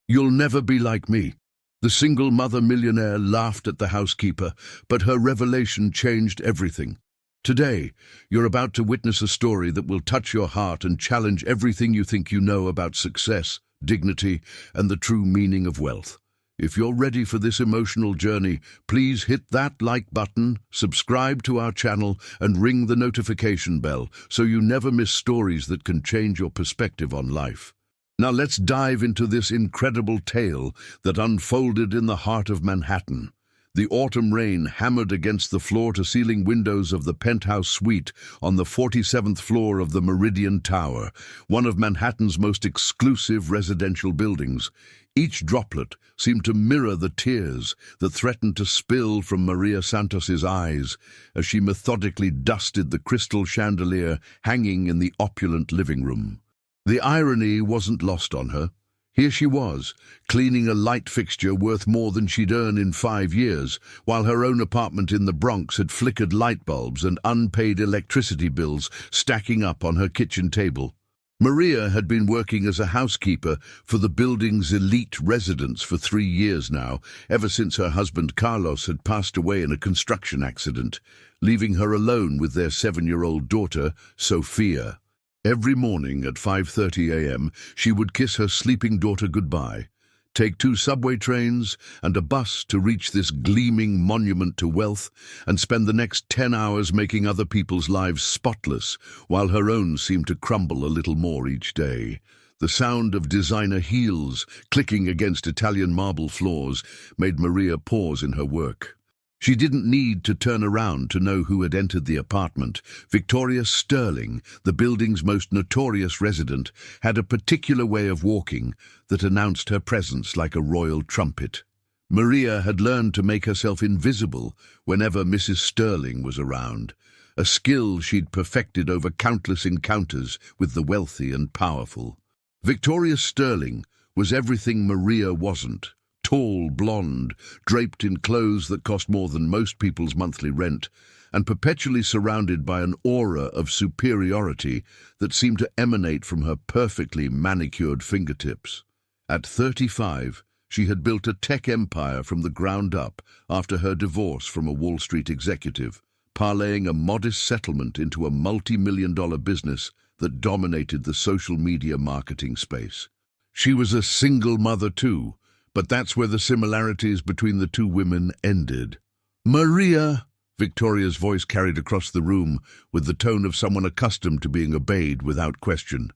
You'll never be like me." The single mother millionaire laughed at the housekeeper, but her revelation changed everything. Today, you're about to witness a story that will touch your heart and challenge everything you think you know about success, dignity, and the true meaning of wealth. If you're ready for this emotional journey, please hit that like button, subscribe to our channel, and ring the notification bell so you never miss stories that can change your perspective on life. Now let's dive into this incredible tale that unfolded in the heart of Manhattan. The autumn rain hammered against the floor-to-ceiling windows of the penthouse suite on the 47th floor of the Meridian Tower, one of Manhattan's most exclusive residential buildings. Each droplet seemed to mirror the tears that threatened to spill from Maria Santos's eyes as she methodically dusted the crystal chandelier hanging in the opulent living room. The irony wasn't lost on her. Here she was, cleaning a light fixture worth more than she'd earned in 5 years, while her own apartment in the Bronx had flickered light bulbs and unpaid electricity bills stacking up on her kitchen table. Maria had been working as a housekeeper for the building's elite residents for 3 years now, ever since her husband Carlos had passed away in a construction accident, leaving her alone with their 7-year-old daughter, Sophia. Every morning at 5:30 a.m., she would kiss her sleeping daughter goodbye, take 2 subway trains and a bus to reach this gleaming monument to wealth, and spend the next 10 hours making other people's lives spotless, while her own seemed to crumble a little more each day. The sound of designer heels clicking against Italian marble floors made Maria pause in her work. She didn't need to turn around to know who had entered the apartment. Victoria Sterling, the building's most notorious resident, had a particular way of walking that announced her presence like a royal trumpet. Maria had learned to make herself invisible whenever Mrs. Sterling was around, a skill she'd perfected over countless encounters with the wealthy and powerful. Victoria Sterling was everything Maria wasn't. Tall, blonde, draped in clothes that cost more than most people's monthly rent, and perpetually surrounded by an aura of superiority that seemed to emanate from her perfectly manicured fingertips. At 35, she had built a tech empire from the ground up after her divorce from a Wall Street executive, parlaying a modest settlement into a multi-million-dollar business that dominated the social media marketing space. She was a single mother too, but that's where the similarities between the two women ended. "Maria," Victoria's voice carried across the room with the tone of someone accustomed to being obeyed without question.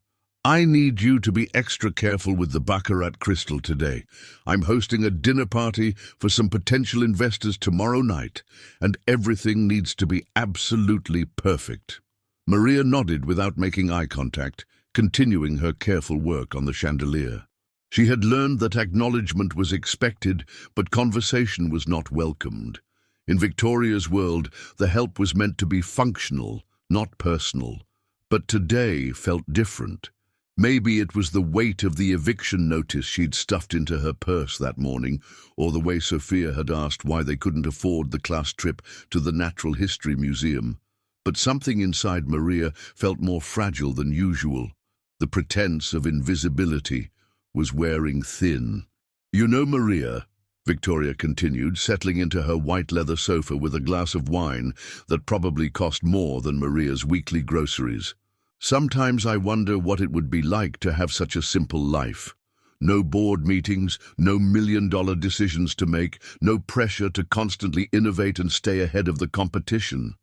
"I need you to be extra careful with the baccarat crystal today. I'm hosting a dinner party for some potential investors tomorrow night, and everything needs to be absolutely perfect." Maria nodded without making eye contact, continuing her careful work on the chandelier. She had learned that acknowledgement was expected, but conversation was not welcomed. In Victoria's world, the help was meant to be functional, not personal. But today felt different. Maybe it was the weight of the eviction notice she'd stuffed into her purse that morning, or the way Sophia had asked why they couldn't afford the class trip to the Natural History Museum. But something inside Maria felt more fragile than usual. The pretense of invisibility was wearing thin. "You know, Maria," Victoria continued, settling into her white leather sofa with a glass of wine that probably cost more than Maria's weekly groceries, "sometimes I wonder what it would be like to have such a simple life. No board meetings, no million-dollar decisions to make, no pressure to constantly innovate and stay ahead of the competition."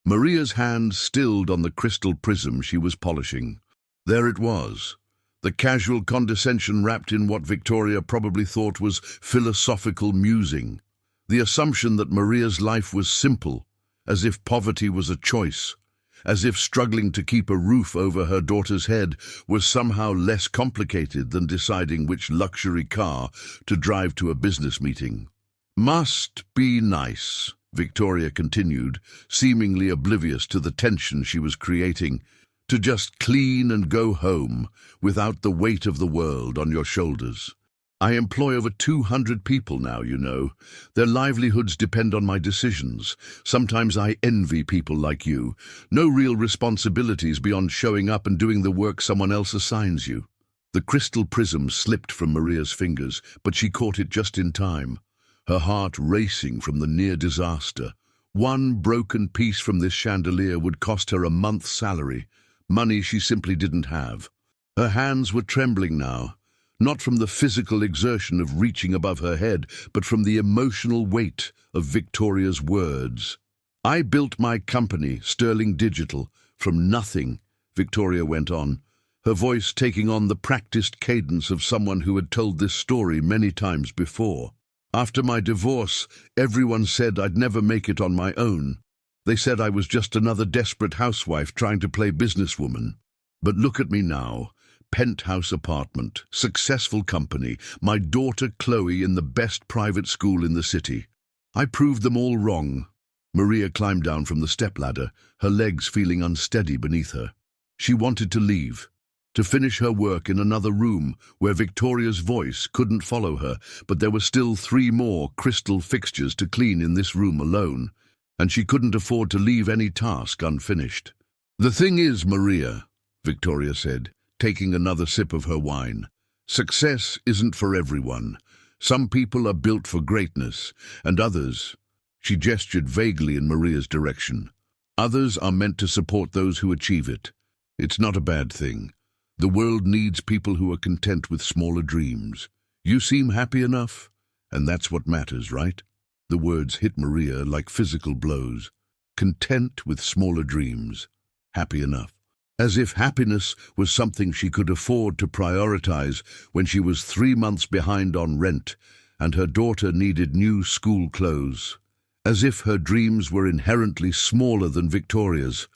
Maria's hand stilled on the crystal prism she was polishing. There it was. The casual condescension wrapped in what Victoria probably thought was philosophical musing. The assumption that Maria's life was simple, as if poverty was a choice, as if struggling to keep a roof over her daughter's head was somehow less complicated than deciding which luxury car to drive to a business meeting. "Must be nice," Victoria continued, seemingly oblivious to the tension she was creating, "to just clean and go home without the weight of the world on your shoulders. I employ over 200 people now, you know. Their livelihoods depend on my decisions. Sometimes I envy people like you. No real responsibilities beyond showing up and doing the work someone else assigns you." The crystal prism slipped from Maria's fingers, but she caught it just in time, her heart racing from the near disaster. One broken piece from this chandelier would cost her a month's salary, money she simply didn't have. Her hands were trembling now, not from the physical exertion of reaching above her head, but from the emotional weight of Victoria's words. "I built my company, Sterling Digital, from nothing," Victoria went on, her voice taking on the practiced cadence of someone who had told this story many times before. "After my divorce, everyone said I'd never make it on my own. They said I was just another desperate housewife trying to play businesswoman. But look at me now. Penthouse apartment, successful company, my daughter Chloe in the best private school in the city. I proved them all wrong." Maria climbed down from the stepladder, her legs feeling unsteady beneath her. She wanted to leave, to finish her work in another room where Victoria's voice couldn't follow her, but there were still 3 more crystal fixtures to clean in this room alone, and she couldn't afford to leave any task unfinished. "The thing is, Maria," Victoria said, taking another sip of her wine, "success isn't for everyone. Some people are built for greatness, and others," she gestured vaguely in Maria's direction, "others are meant to support those who achieve it. It's not a bad thing. The world needs people who are content with smaller dreams. You seem happy enough, and that's what matters, right?" The words hit Maria like physical blows. Content with smaller dreams. Happy enough. As if happiness was something she could afford to prioritize when she was 3 months behind on rent and her daughter needed new school clothes. As if her dreams were inherently smaller than Victoria's,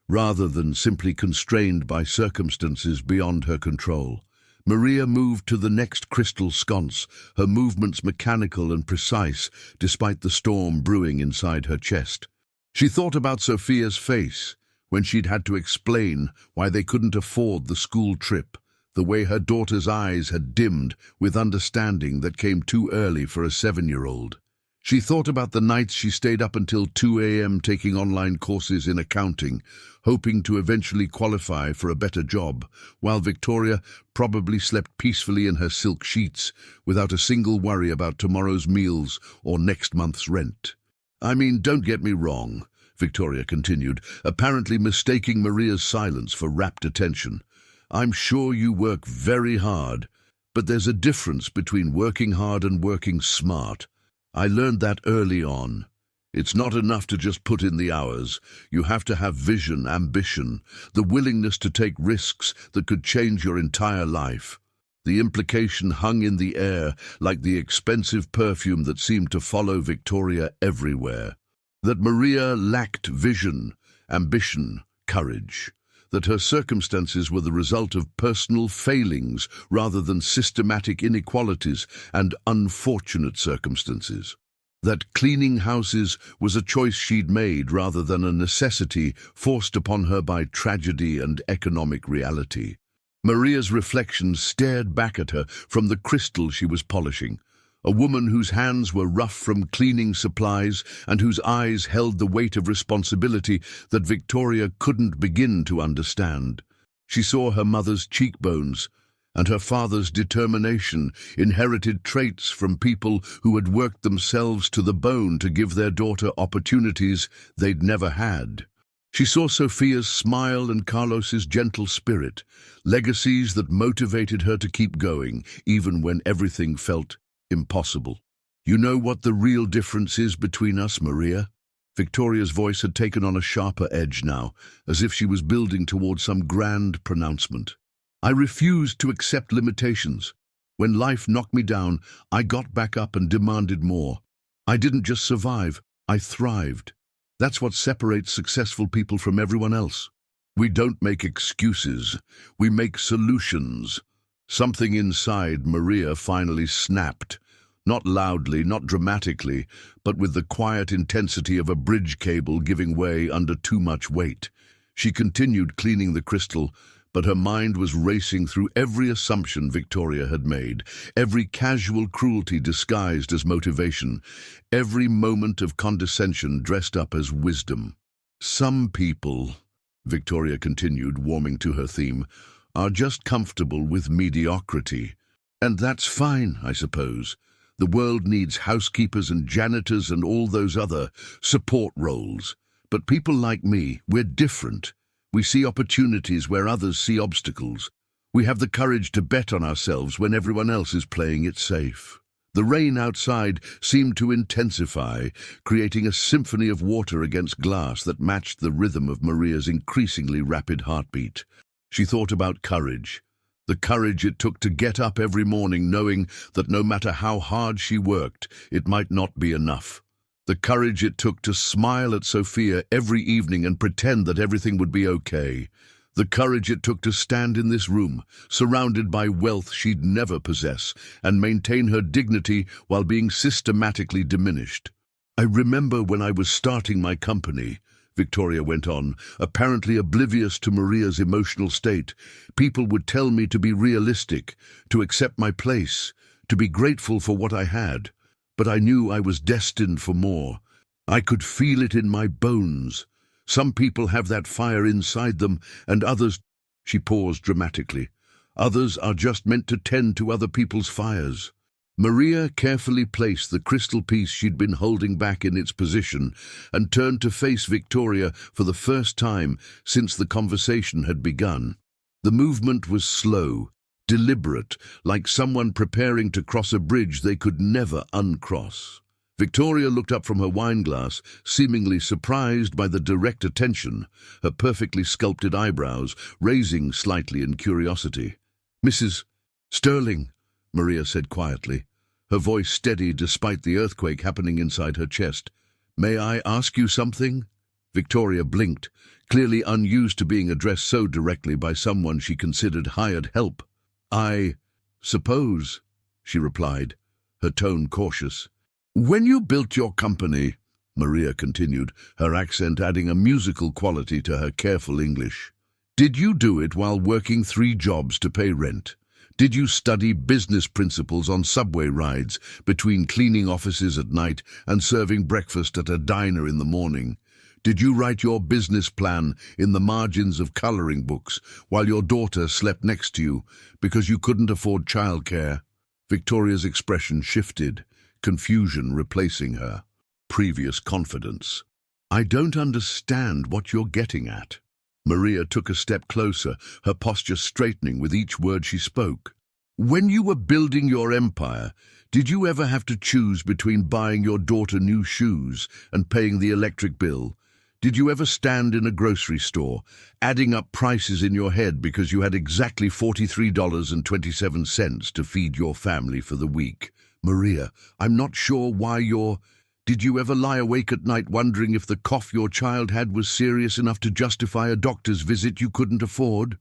rather than simply constrained by circumstances beyond her control. Maria moved to the next crystal sconce, her movements mechanical and precise despite the storm brewing inside her chest. She thought about Sophia's face when she'd had to explain why they couldn't afford the school trip, the way her daughter's eyes had dimmed with understanding that came too early for a 7-year-old. She thought about the nights she stayed up until 2 a.m. taking online courses in accounting, hoping to eventually qualify for a better job, while Victoria probably slept peacefully in her silk sheets without a single worry about tomorrow's meals or next month's rent. "I mean, don't get me wrong," Victoria continued, apparently mistaking Maria's silence for rapt attention. "I'm sure you work very hard, but there's a difference between working hard and working smart. I learned that early on. It's not enough to just put in the hours. You have to have vision, ambition, the willingness to take risks that could change your entire life." The implication hung in the air like the expensive perfume that seemed to follow Victoria everywhere. That Maria lacked vision, ambition, courage. That her circumstances were the result of personal failings rather than systematic inequalities and unfortunate circumstances. That cleaning houses was a choice she'd made rather than a necessity forced upon her by tragedy and economic reality. Maria's reflections stared back at her from the crystal she was polishing. A woman whose hands were rough from cleaning supplies and whose eyes held the weight of responsibility that Victoria couldn't begin to understand. She saw her mother's cheekbones and her father's determination, inherited traits from people who had worked themselves to the bone to give their daughter opportunities they'd never had. She saw Sophia's smile and Carlos's gentle spirit, legacies that motivated her to keep going, even when everything felt impossible. "You know what the real difference is between us, Maria?" Victoria's voice had taken on a sharper edge now, as if she was building toward some grand pronouncement. "I refused to accept limitations. When life knocked me down, I got back up and demanded more. I didn't just survive, I thrived. That's what separates successful people from everyone else. We don't make excuses, we make solutions." Something inside Maria finally snapped, not loudly, not dramatically, but with the quiet intensity of a bridge cable giving way under too much weight. She continued cleaning the crystal, but her mind was racing through every assumption Victoria had made, every casual cruelty disguised as motivation, every moment of condescension dressed up as wisdom. "Some people," Victoria continued, warming to her theme, are just comfortable with mediocrity. And that's fine, I suppose. The world needs housekeepers and janitors and all those other support roles. But people like me, we're different. We see opportunities where others see obstacles. We have the courage to bet on ourselves when everyone else is playing it safe. The rain outside seemed to intensify, creating a symphony of water against glass that matched the rhythm of Maria's increasingly rapid heartbeat. She thought about courage. The courage it took to get up every morning knowing that no matter how hard she worked, it might not be enough. The courage it took to smile at Sophia every evening and pretend that everything would be okay. The courage it took to stand in this room, surrounded by wealth she'd never possess, and maintain her dignity while being systematically diminished. I remember when I was starting my company, Victoria went on, apparently oblivious to Maria's emotional state. People would tell me to be realistic, to accept my place, to be grateful for what I had. But I knew I was destined for more. I could feel it in my bones. Some people have that fire inside them, and others— She paused dramatically. Others are just meant to tend to other people's fires. Maria carefully placed the crystal piece she'd been holding back in its position and turned to face Victoria for the first time since the conversation had begun. The movement was slow, deliberate, like someone preparing to cross a bridge they could never uncross. Victoria looked up from her wineglass, seemingly surprised by the direct attention, her perfectly sculpted eyebrows raising slightly in curiosity. "Mrs. Sterling," Maria said quietly, her voice steady despite the earthquake happening inside her chest. "May I ask you something?" Victoria blinked, clearly unused to being addressed so directly by someone she considered hired help. "I suppose," she replied, her tone cautious. "When you built your company," Maria continued, her accent adding a musical quality to her careful English, "did you do it while working 3 jobs to pay rent? Did you study business principles on subway rides between cleaning offices at night and serving breakfast at a diner in the morning? Did you write your business plan in the margins of coloring books while your daughter slept next to you because you couldn't afford childcare?" Victoria's expression shifted, confusion replacing her previous confidence. "I don't understand what you're getting at." Maria took a step closer, her posture straightening with each word she spoke. "When you were building your empire, did you ever have to choose between buying your daughter new shoes and paying the electric bill? Did you ever stand in a grocery store, adding up prices in your head because you had exactly $43.27 to feed your family for the week? Maria, I'm not sure why you're— Did you ever lie awake at night wondering if the cough your child had was serious enough to justify a doctor's visit you couldn't afford?"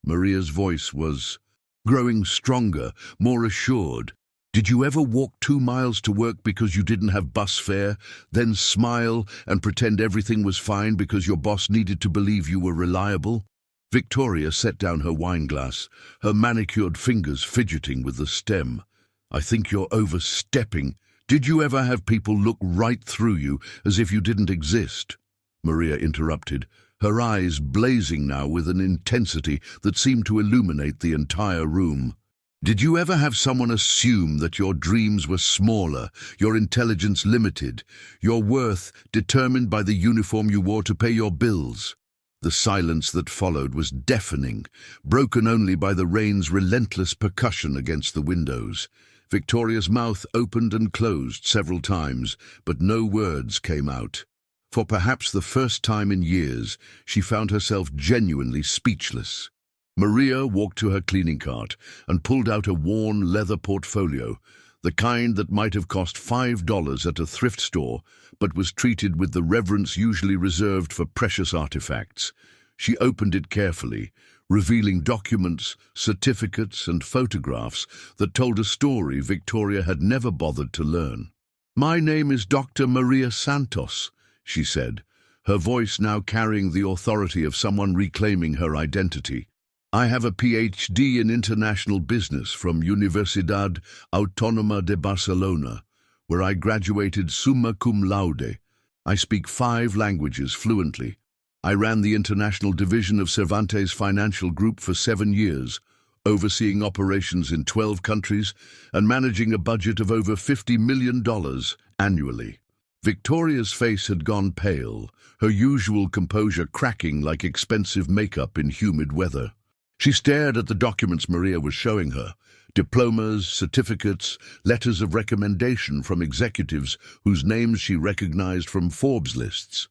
Maria's voice was growing stronger, more assured. "Did you ever walk 2 miles to work because you didn't have bus fare, then smile and pretend everything was fine because your boss needed to believe you were reliable?" Victoria set down her wineglass, her manicured fingers fidgeting with the stem. "I think you're overstepping. Did you ever have people look right through you as if you didn't exist?" Maria interrupted, her eyes blazing now with an intensity that seemed to illuminate the entire room. "Did you ever have someone assume that your dreams were smaller, your intelligence limited, your worth determined by the uniform you wore to pay your bills?" The silence that followed was deafening, broken only by the rain's relentless percussion against the windows. Victoria's mouth opened and closed several times, but no words came out. For perhaps the first time in years, she found herself genuinely speechless. Maria walked to her cleaning cart and pulled out a worn leather portfolio, the kind that might have cost $5 at a thrift store, but was treated with the reverence usually reserved for precious artifacts. She opened it carefully, revealing documents, certificates, and photographs that told a story Victoria had never bothered to learn. "My name is Dr. Maria Santos," she said, her voice now carrying the authority of someone reclaiming her identity. "I have a PhD in international business from Universidad Autónoma de Barcelona, where I graduated summa cum laude. I speak 5 languages fluently. I ran the international division of Cervantes Financial Group for 7 years, overseeing operations in 12 countries and managing a budget of over $50 million annually. Victoria's face had gone pale, her usual composure cracking like expensive makeup in humid weather. She stared at the documents Maria was showing her, diplomas, certificates, letters of recommendation from executives whose names she recognized from Forbes lists.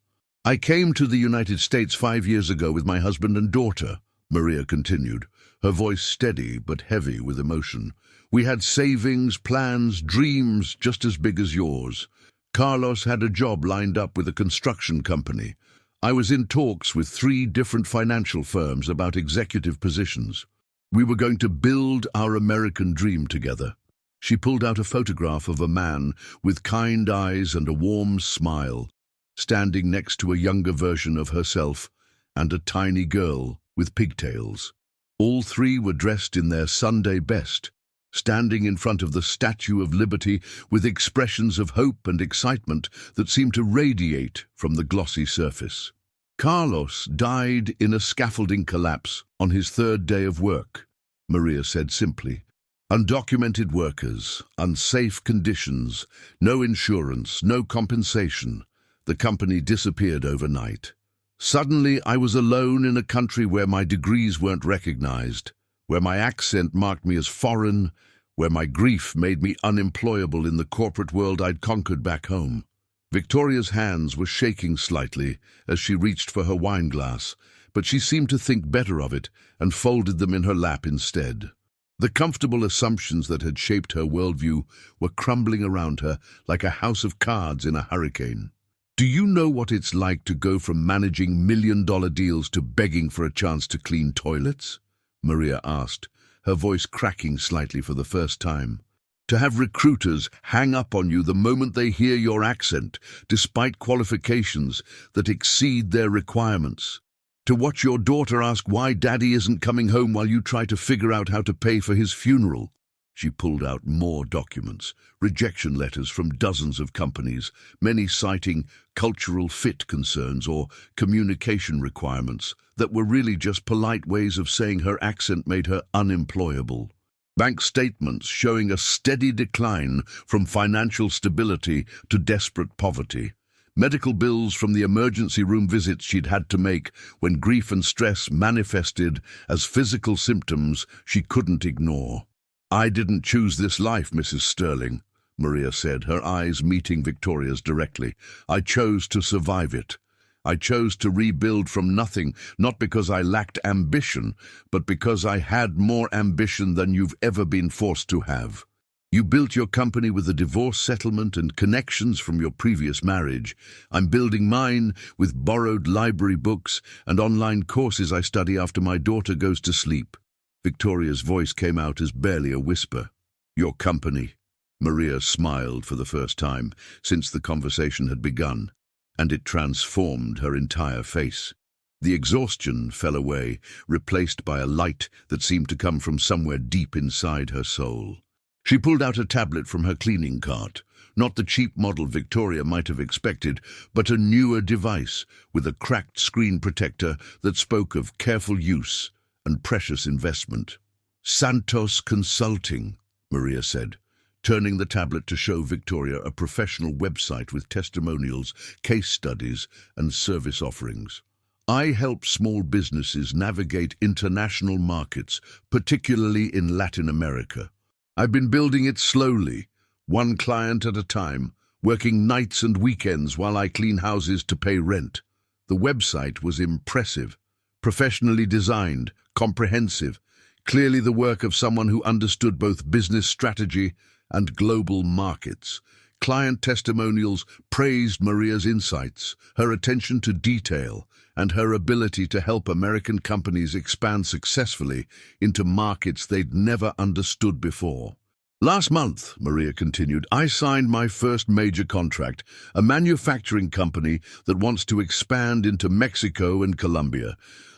"I came to the United States 5 years ago with my husband and daughter," Maria continued, her voice steady but heavy with emotion. "We had savings, plans, dreams just as big as yours. Carlos had a job lined up with a construction company. I was in talks with 3 different financial firms about executive positions. We were going to build our American dream together." She pulled out a photograph of a man with kind eyes and a warm smile, standing next to a younger version of herself and a tiny girl with pigtails. All 3 were dressed in their Sunday best, standing in front of the Statue of Liberty with expressions of hope and excitement that seemed to radiate from the glossy surface. "Carlos died in a scaffolding collapse on his 3rd day of work," Maria said simply. "Undocumented workers, unsafe conditions, no insurance, no compensation. The company disappeared overnight. Suddenly, I was alone in a country where my degrees weren't recognized, where my accent marked me as foreign, where my grief made me unemployable in the corporate world I'd conquered back home." Victoria's hands were shaking slightly as she reached for her wine glass, but she seemed to think better of it and folded them in her lap instead. The comfortable assumptions that had shaped her worldview were crumbling around her like a house of cards in a hurricane. "Do you know what it's like to go from managing million-dollar deals to begging for a chance to clean toilets?" Maria asked, her voice cracking slightly for the first time. "To have recruiters hang up on you the moment they hear your accent, despite qualifications that exceed their requirements. To watch your daughter ask why Daddy isn't coming home while you try to figure out how to pay for his funeral." She pulled out more documents, rejection letters from dozens of companies, many citing cultural fit concerns or communication requirements that were really just polite ways of saying her accent made her unemployable. Bank statements showing a steady decline from financial stability to desperate poverty. Medical bills from the emergency room visits she'd had to make when grief and stress manifested as physical symptoms she couldn't ignore. "I didn't choose this life, Mrs. Sterling," Maria said, her eyes meeting Victoria's directly. "I chose to survive it. I chose to rebuild from nothing, not because I lacked ambition, but because I had more ambition than you've ever been forced to have. You built your company with a divorce settlement and connections from your previous marriage. I'm building mine with borrowed library books and online courses I study after my daughter goes to sleep." Victoria's voice came out as barely a whisper. "Your company." Maria smiled for the first time since the conversation had begun, and it transformed her entire face. The exhaustion fell away, replaced by a light that seemed to come from somewhere deep inside her soul. She pulled out a tablet from her cleaning cart, not the cheap model Victoria might have expected, but a newer device with a cracked screen protector that spoke of careful use and precious investment. "Santos Consulting," Maria said, turning the tablet to show Victoria a professional website with testimonials, case studies, and service offerings. "I help small businesses navigate international markets, particularly in Latin America. I've been building it slowly, one client at a time, working nights and weekends while I clean houses to pay rent." The website was impressive, professionally designed, comprehensive, clearly the work of someone who understood both business strategy and global markets. Client testimonials praised Maria's insights, her attention to detail, and her ability to help American companies expand successfully into markets they'd never understood before. "Last month," Maria continued, "I signed my first major contract, a manufacturing company that wants to expand into Mexico and Colombia.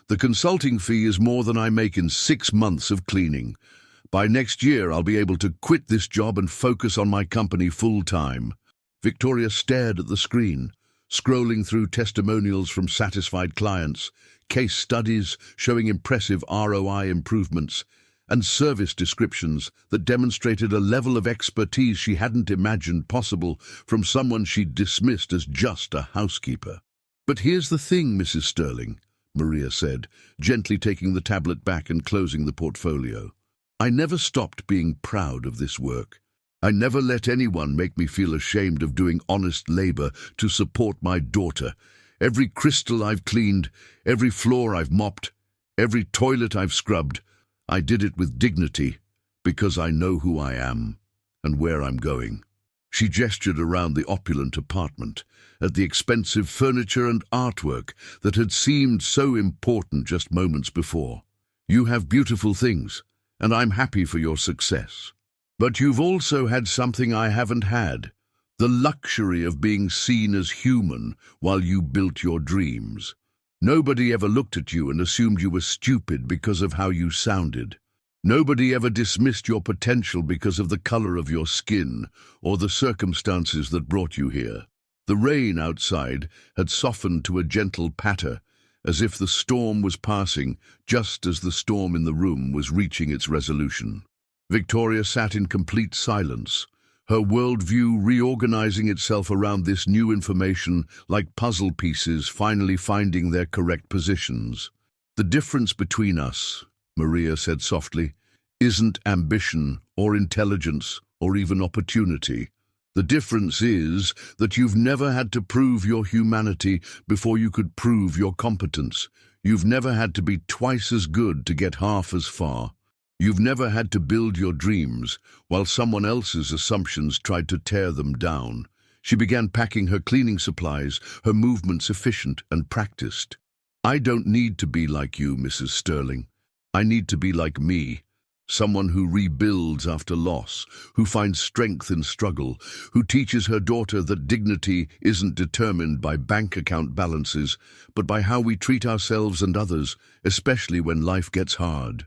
The consulting fee is more than I make in 6 months of cleaning. By next year, I'll be able to quit this job and focus on my company full-time." Victoria stared at the screen, scrolling through testimonials from satisfied clients, case studies showing impressive ROI improvements, and service descriptions that demonstrated a level of expertise she hadn't imagined possible from someone she'd dismissed as just a housekeeper. "But here's the thing, Mrs. Sterling," Maria said, gently taking the tablet back and closing the portfolio. "I never stopped being proud of this work. I never let anyone make me feel ashamed of doing honest labor to support my daughter. Every crystal I've cleaned, every floor I've mopped, every toilet I've scrubbed, I did it with dignity because I know who I am and where I'm going." She gestured around the opulent apartment, at the expensive furniture and artwork that had seemed so important just moments before. "You have beautiful things, and I'm happy for your success. But you've also had something I haven't had, the luxury of being seen as human while you built your dreams. Nobody ever looked at you and assumed you were stupid because of how you sounded. Nobody ever dismissed your potential because of the color of your skin or the circumstances that brought you here." The rain outside had softened to a gentle patter, as if the storm was passing just as the storm in the room was reaching its resolution. Victoria sat in complete silence, her worldview reorganizing itself around this new information like puzzle pieces finally finding their correct positions. "The difference between us," Maria said softly, "isn't ambition or intelligence or even opportunity. The difference is that you've never had to prove your humanity before you could prove your competence. You've never had to be twice as good to get half as far. You've never had to build your dreams while someone else's assumptions tried to tear them down." She began packing her cleaning supplies, her movements efficient and practiced. "I don't need to be like you, Mrs. Sterling. I need to be like me. Someone who rebuilds after loss, who finds strength in struggle, who teaches her daughter that dignity isn't determined by bank account balances, but by how we treat ourselves and others, especially when life gets hard."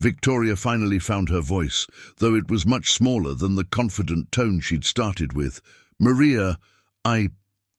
Victoria finally found her voice, though it was much smaller than the confident tone she'd started with. "Maria, I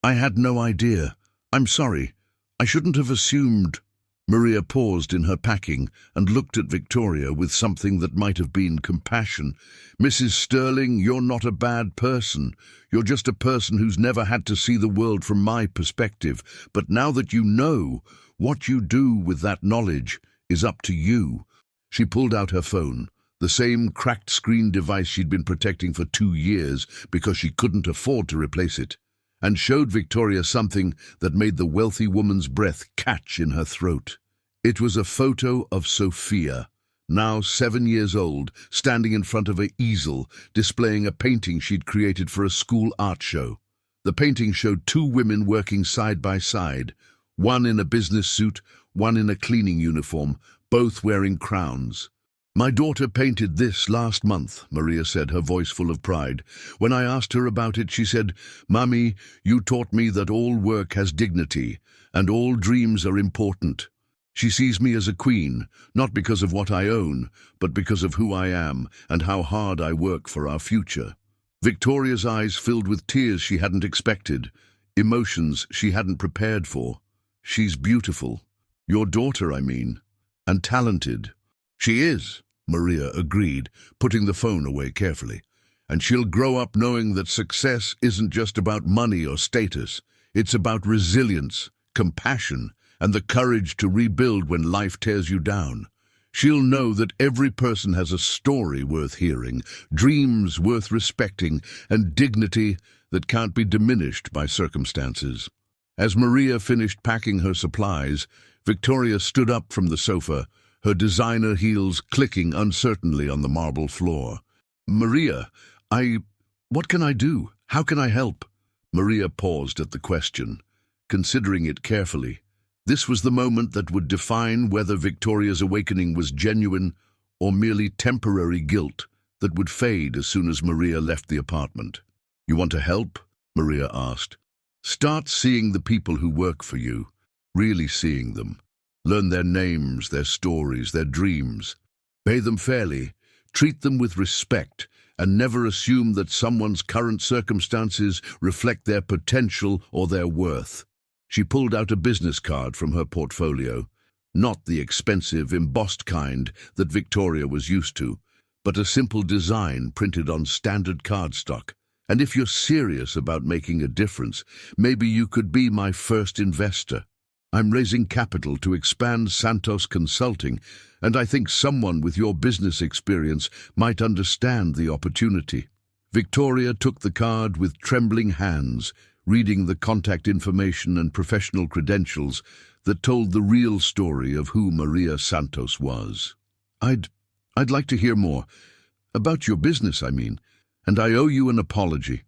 had no idea. I'm sorry. I shouldn't have assumed." Maria paused in her packing and looked at Victoria with something that might have been compassion. "Mrs. Sterling, you're not a bad person. You're just a person who's never had to see the world from my perspective. But now that you know, what you do with that knowledge is up to you." She pulled out her phone, the same cracked screen device she'd been protecting for 2 years because she couldn't afford to replace it, and showed Victoria something that made the wealthy woman's breath catch in her throat. It was a photo of Sophia, now 7 years old, standing in front of an easel, displaying a painting she'd created for a school art show. The painting showed 2 women working side by side, one in a business suit, one in a cleaning uniform, both wearing crowns. "My daughter painted this last month," Maria said, her voice full of pride. "When I asked her about it, she said, 'Mommy, you taught me that all work has dignity, and all dreams are important.' She sees me as a queen, not because of what I own, but because of who I am and how hard I work for our future." Victoria's eyes filled with tears she hadn't expected, emotions she hadn't prepared for. "She's beautiful. Your daughter, I mean. And talented." "She is," Maria agreed, putting the phone away carefully. "And she'll grow up knowing that success isn't just about money or status. It's about resilience, compassion, and the courage to rebuild when life tears you down. She'll know that every person has a story worth hearing, dreams worth respecting, and dignity that can't be diminished by circumstances." As Maria finished packing her supplies, Victoria stood up from the sofa, her designer heels clicking uncertainly on the marble floor. "Maria, what can I do? How can I help?" Maria paused at the question, considering it carefully. This was the moment that would define whether Victoria's awakening was genuine or merely temporary guilt that would fade as soon as Maria left the apartment. "You want to help?" Maria asked. "Start seeing the people who work for you, really seeing them. Learn their names, their stories, their dreams. Pay them fairly, treat them with respect, and never assume that someone's current circumstances reflect their potential or their worth. She pulled out a business card from her portfolio, not the expensive, embossed kind that Victoria was used to, but a simple design printed on standard cardstock. "And if you're serious about making a difference, maybe you could be my first investor. I'm raising capital to expand Santos Consulting, and I think someone with your business experience might understand the opportunity." Victoria took the card with trembling hands, reading the contact information and professional credentials that told the real story of who Maria Santos was. I'd like to hear more. About your business, I mean. And I owe you an apology.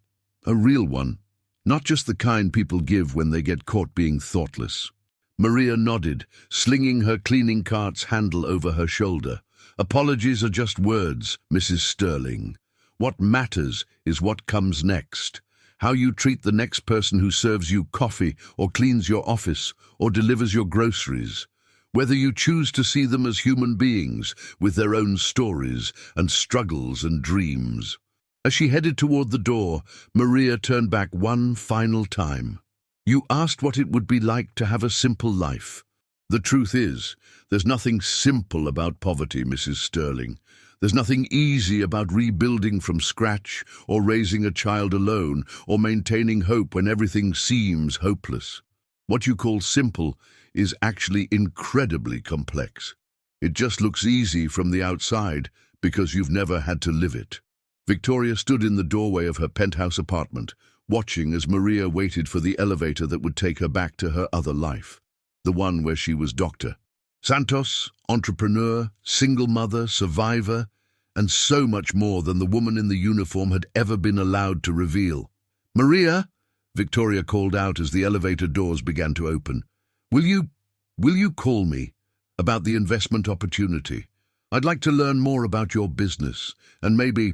A real one. Not just the kind people give when they get caught being thoughtless. Maria nodded, slinging her cleaning cart's handle over her shoulder. "Apologies are just words, Mrs. Sterling. What matters is what comes next. How you treat the next person who serves you coffee or cleans your office or delivers your groceries. Whether you choose to see them as human beings with their own stories and struggles and dreams." As she headed toward the door, Maria turned back one final time. "You asked what it would be like to have a simple life. The truth is, there's nothing simple about poverty, Mrs. Sterling. There's nothing easy about rebuilding from scratch or raising a child alone or maintaining hope when everything seems hopeless. What you call simple is actually incredibly complex. It just looks easy from the outside because you've never had to live it." Victoria stood in the doorway of her penthouse apartment, watching as Maria waited for the elevator that would take her back to her other life, the one where she was Dr. Santos, entrepreneur, single mother, survivor, and so much more than the woman in the uniform had ever been allowed to reveal. "Maria," Victoria called out as the elevator doors began to open. Will you call me about the investment opportunity? I'd like to learn more about your business, and maybe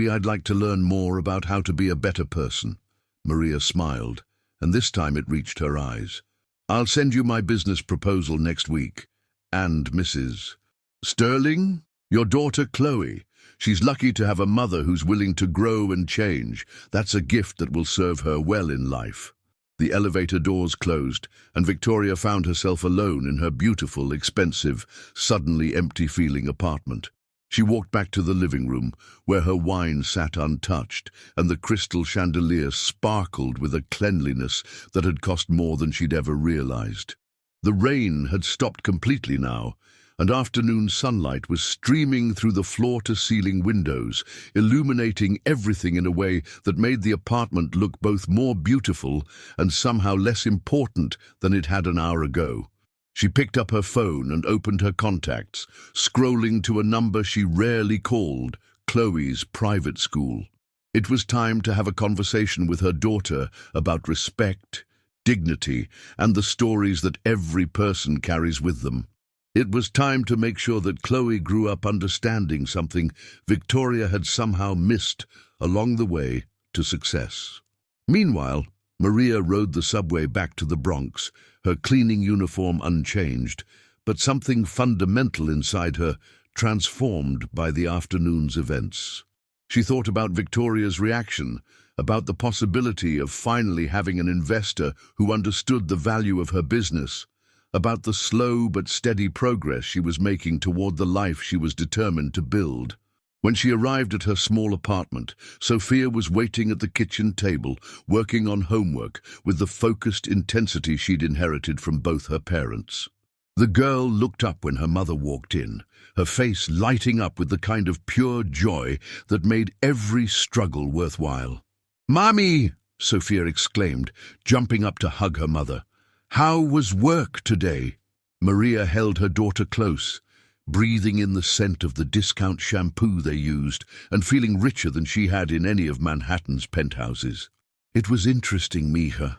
I'd like to learn more about how to be a better person." Maria smiled, and this time it reached her eyes. "I'll send you my business proposal next week. And Mrs. Sterling, your daughter Chloe. She's lucky to have a mother who's willing to grow and change. That's a gift that will serve her well in life." The elevator doors closed, and Victoria found herself alone in her beautiful, expensive, suddenly empty-feeling apartment. She walked back to the living room, where her wine sat untouched, and the crystal chandelier sparkled with a cleanliness that had cost more than she'd ever realized. The rain had stopped completely now, and afternoon sunlight was streaming through the floor-to-ceiling windows, illuminating everything in a way that made the apartment look both more beautiful and somehow less important than it had an hour ago. She picked up her phone and opened her contacts, scrolling to a number she rarely called, Chloe's private school. It was time to have a conversation with her daughter about respect, dignity, and the stories that every person carries with them. It was time to make sure that Chloe grew up understanding something Victoria had somehow missed along the way to success. Meanwhile, Maria rode the subway back to the Bronx, her cleaning uniform unchanged, but something fundamental inside her transformed by the afternoon's events. She thought about Victoria's reaction, about the possibility of finally having an investor who understood the value of her business, about the slow but steady progress she was making toward the life she was determined to build. When she arrived at her small apartment, Sophia was waiting at the kitchen table, working on homework with the focused intensity she'd inherited from both her parents. The girl looked up when her mother walked in, her face lighting up with the kind of pure joy that made every struggle worthwhile. "Mommy!" Sophia exclaimed, jumping up to hug her mother. "How was work today?" Maria held her daughter close, breathing in the scent of the discount shampoo they used and feeling richer than she had in any of Manhattan's penthouses. "It was interesting, Mija.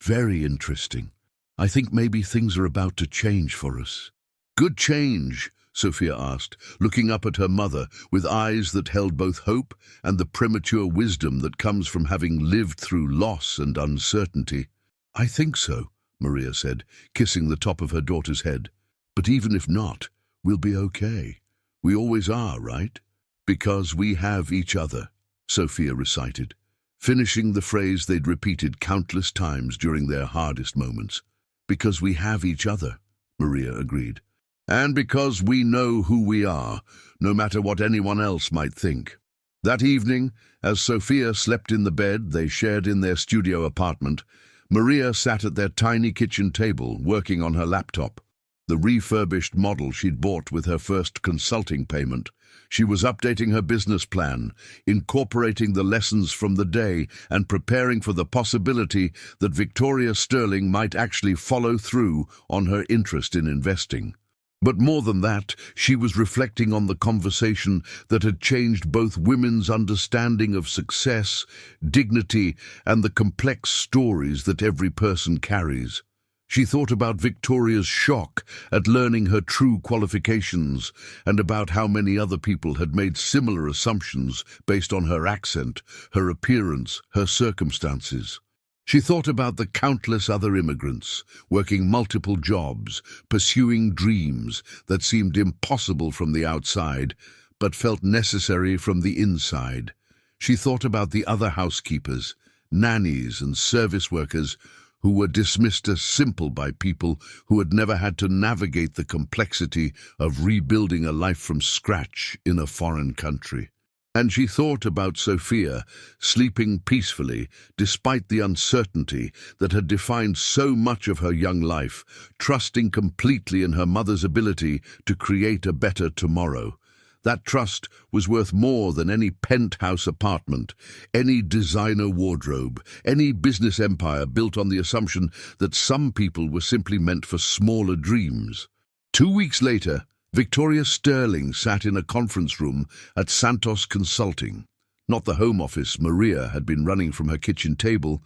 Very interesting. I think maybe things are about to change for us." "Good change?" Sophia asked, looking up at her mother with eyes that held both hope and the premature wisdom that comes from having lived through loss and uncertainty. "I think so," Maria said, kissing the top of her daughter's head. "But even if not, we'll be okay. We always are, right?" Because we have each other, Sophia recited, finishing the phrase they'd repeated countless times during their hardest moments. Because we have each other, Maria agreed. And because we know who we are, no matter what anyone else might think. That evening, as Sophia slept in the bed they shared in their studio apartment, Maria sat at their tiny kitchen table working on her laptop. The refurbished model she'd bought with her first consulting payment. She was updating her business plan, incorporating the lessons from the day and preparing for the possibility that Victoria Sterling might actually follow through on her interest in investing. But more than that, she was reflecting on the conversation that had changed both women's understanding of success, dignity, and the complex stories that every person carries. She thought about Victoria's shock at learning her true qualifications and about how many other people had made similar assumptions based on her accent, her appearance, her circumstances. She thought about the countless other immigrants, working multiple jobs, pursuing dreams that seemed impossible from the outside, but felt necessary from the inside. She thought about the other housekeepers, nannies and service workers who were dismissed as simple by people who had never had to navigate the complexity of rebuilding a life from scratch in a foreign country. And she thought about Sophia, sleeping peacefully despite the uncertainty that had defined so much of her young life, trusting completely in her mother's ability to create a better tomorrow. That trust was worth more than any penthouse apartment, any designer wardrobe, any business empire built on the assumption that some people were simply meant for smaller dreams. 2 weeks later, Victoria Sterling sat in a conference room at Santos Consulting, not the home office Maria had been running from her kitchen table,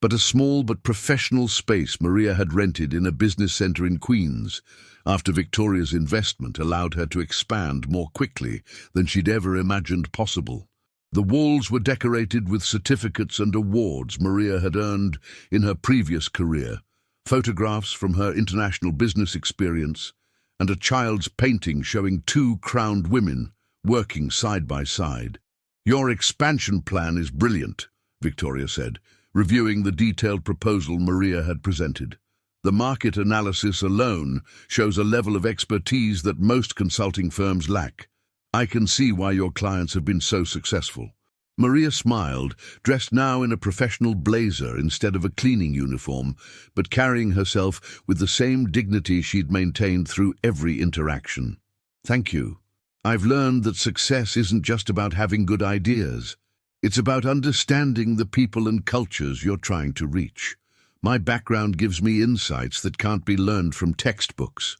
but a small but professional space Maria had rented in a business centre in Queens, after Victoria's investment allowed her to expand more quickly than she'd ever imagined possible. The walls were decorated with certificates and awards Maria had earned in her previous career, photographs from her international business experience, and a child's painting showing 2 crowned women working side by side. "Your expansion plan is brilliant," Victoria said, reviewing the detailed proposal Maria had presented. "The market analysis alone shows a level of expertise that most consulting firms lack. I can see why your clients have been so successful." Maria smiled, dressed now in a professional blazer instead of a cleaning uniform, but carrying herself with the same dignity she'd maintained through every interaction. "Thank you. I've learned that success isn't just about having good ideas. It's about understanding the people and cultures you're trying to reach. My background gives me insights that can't be learned from textbooks.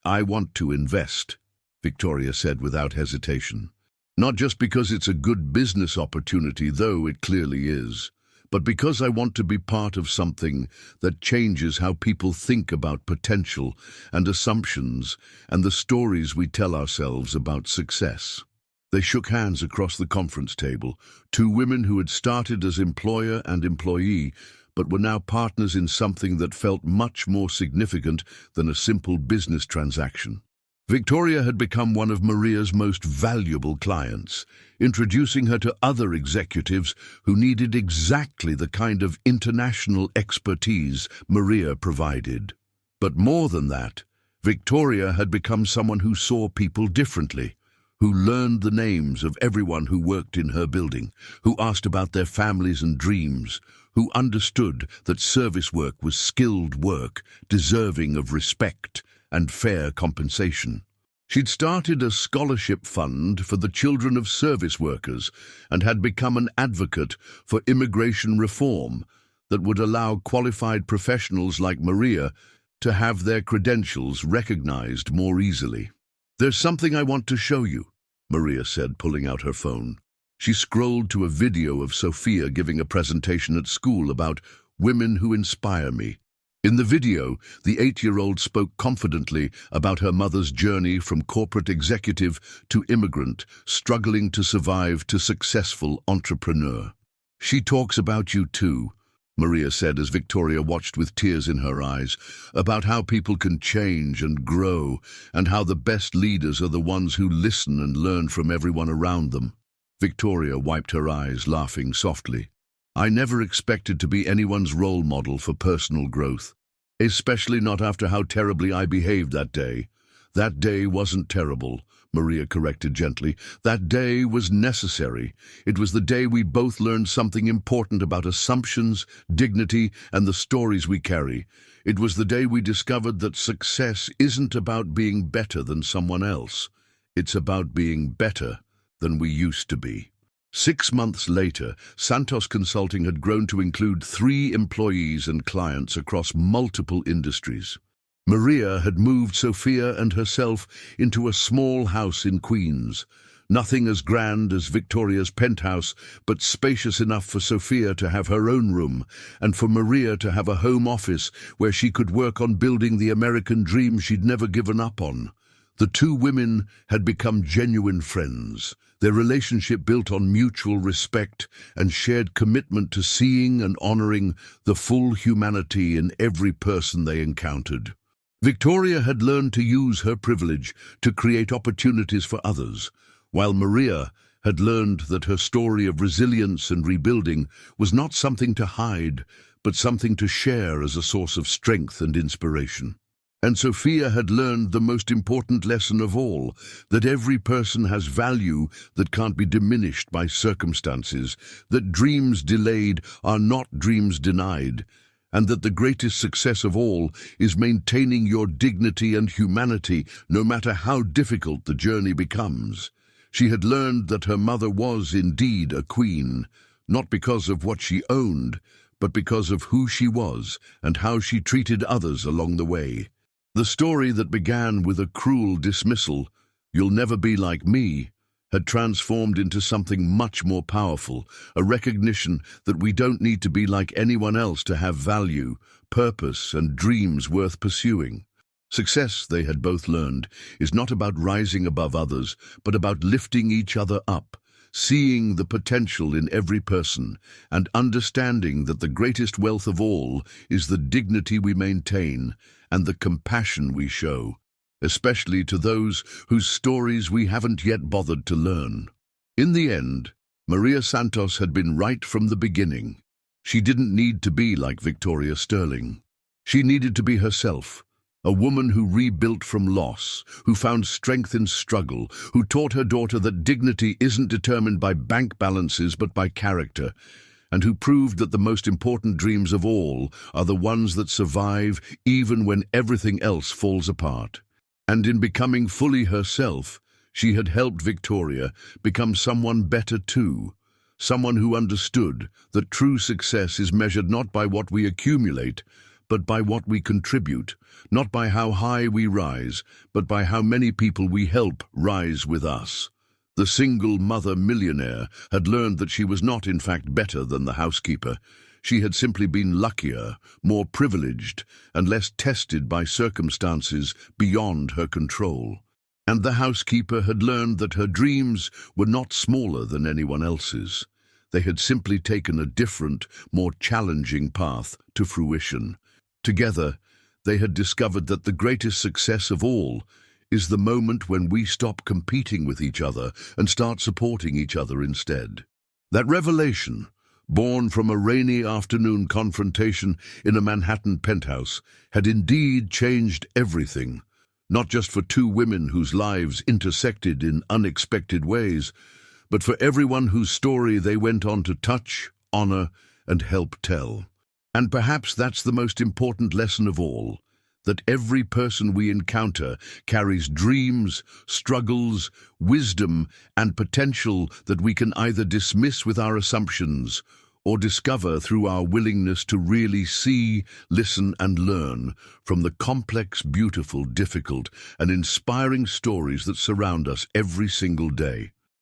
I want to invest," Victoria said without hesitation. "Not just because it's a good business opportunity, though it clearly is, but because I want to be part of something that changes how people think about potential and assumptions and the stories we tell ourselves about success." They shook hands across the conference table, 2 women who had started as employer and employee, but were now partners in something that felt much more significant than a simple business transaction. Victoria had become one of Maria's most valuable clients, introducing her to other executives who needed exactly the kind of international expertise Maria provided. But more than that, Victoria had become someone who saw people differently, who learned the names of everyone who worked in her building, who asked about their families and dreams, who understood that service work was skilled work, deserving of respect and fair compensation. She'd started a scholarship fund for the children of service workers and had become an advocate for immigration reform that would allow qualified professionals like Maria to have their credentials recognized more easily. "There's something I want to show you," Maria said, pulling out her phone. She scrolled to a video of Sophia giving a presentation at school about women who inspire me. In the video, the 8-year-old spoke confidently about her mother's journey from corporate executive to immigrant, struggling to survive to successful entrepreneur. "She talks about you too. Maria said as Victoria watched with tears in her eyes, about how people can change and grow, and how the best leaders are the ones who listen and learn from everyone around them. Victoria wiped her eyes, laughing softly. I never expected to be anyone's role model for personal growth, especially not after how terribly I behaved that day. That day wasn't terrible, Maria corrected gently. That day was necessary. It was the day we both learned something important about assumptions, dignity, and the stories we carry. It was the day we discovered that success isn't about being better than someone else. It's about being better than we used to be. 6 months later, Santos Consulting had grown to include 3 employees and clients across multiple industries. Maria had moved Sophia and herself into a small house in Queens. Nothing as grand as Victoria's penthouse, but spacious enough for Sophia to have her own room, and for Maria to have a home office where she could work on building the American dream she'd never given up on. The 2 women had become genuine friends, their relationship built on mutual respect and shared commitment to seeing and honoring the full humanity in every person they encountered. Victoria had learned to use her privilege to create opportunities for others, while Maria had learned that her story of resilience and rebuilding was not something to hide, but something to share as a source of strength and inspiration. And Sophia had learned the most important lesson of all, that every person has value that can't be diminished by circumstances, that dreams delayed are not dreams denied, and that the greatest success of all is maintaining your dignity and humanity no matter how difficult the journey becomes. She had learned that her mother was indeed a queen, not because of what she owned, but because of who she was and how she treated others along the way. The story that began with a cruel dismissal, "You'll never be like me," had transformed into something much more powerful, a recognition that we don't need to be like anyone else to have value, purpose, and dreams worth pursuing. Success, they had both learned, is not about rising above others, but about lifting each other up, seeing the potential in every person, and understanding that the greatest wealth of all is the dignity we maintain and the compassion we show, especially to those whose stories we haven't yet bothered to learn. In the end, Maria Santos had been right from the beginning. She didn't need to be like Victoria Sterling. She needed to be herself, a woman who rebuilt from loss, who found strength in struggle, who taught her daughter that dignity isn't determined by bank balances but by character, and who proved that the most important dreams of all are the ones that survive even when everything else falls apart. And in becoming fully herself, she had helped Victoria become someone better too, someone who understood that true success is measured not by what we accumulate, but by what we contribute, not by how high we rise, but by how many people we help rise with us. The single mother millionaire had learned that she was not in fact better than the housekeeper. She had simply been luckier, more privileged, and less tested by circumstances beyond her control. And the housekeeper had learned that her dreams were not smaller than anyone else's. They had simply taken a different, more challenging path to fruition. Together, they had discovered that the greatest success of all is the moment when we stop competing with each other and start supporting each other instead. That revelation, born from a rainy afternoon confrontation in a Manhattan penthouse, had indeed changed everything, not just for 2 women whose lives intersected in unexpected ways, but for everyone whose story they went on to touch, honor, and help tell. And perhaps that's the most important lesson of all, that every person we encounter carries dreams, struggles, wisdom, and potential that we can either dismiss with our assumptions or discover through our willingness to really see, listen, and learn from the complex, beautiful, difficult, and inspiring stories that surround us every single day.